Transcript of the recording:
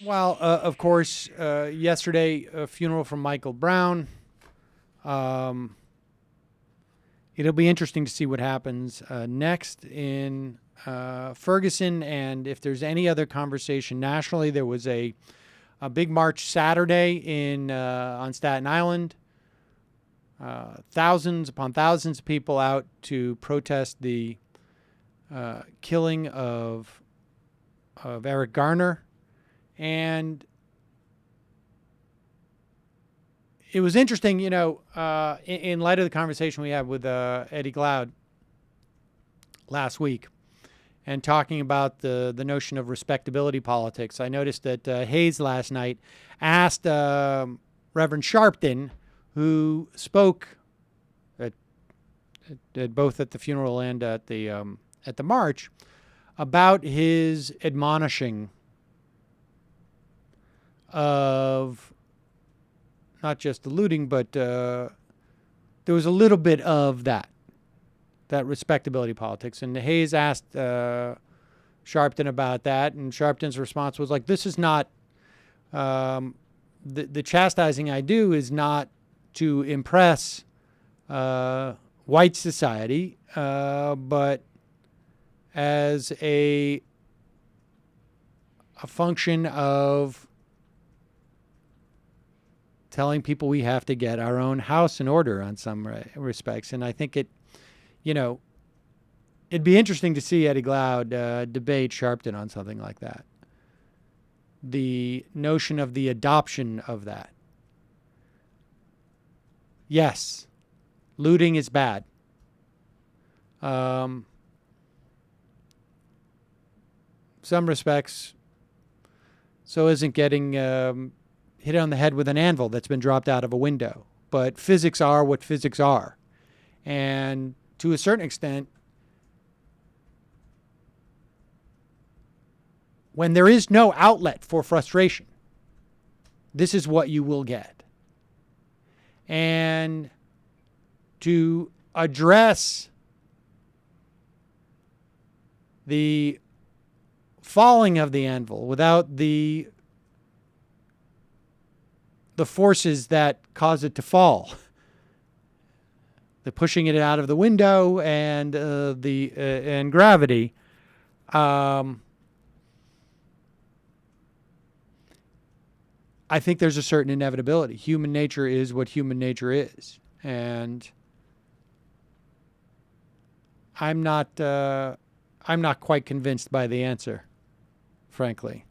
Well, of course, yesterday, a funeral from Michael Brown. Um, it'll be interesting to see what happens next in Ferguson, and if there's any other conversation nationally. There was a big march Saturday in on Staten Island. Thousands upon thousands of people out to protest the killing of Eric Garner, and it was interesting, in light of the conversation we had with Eddie Glaude last week and talking about the notion of respectability politics. I noticed that Hayes last night asked Reverend Sharpton, who spoke at, both at the funeral and at the march, about his admonishing of not just the looting, but there was a little bit of that respectability politics. And Hayes asked Sharpton about that, and Sharpton's response was like, "This is not the chastising I do is not to impress white society, but as a function of telling people we have to get our own house in order on some respects." And I think it'd be interesting to see Eddie Glaude debate Sharpton on something like that. The notion of the adoption of that. Yes, looting is bad. Some respects, so isn't getting hit on the head with an anvil that's been dropped out of a window. But physics are what physics are. And to a certain extent, when there is no outlet for frustration, this is what you will get. And to address the falling of the anvil without the forces that cause it to fall, the pushing it out of the window and and gravity. I think there's a certain inevitability. Human nature is what human nature is, and I'm not quite convinced by the answer, frankly.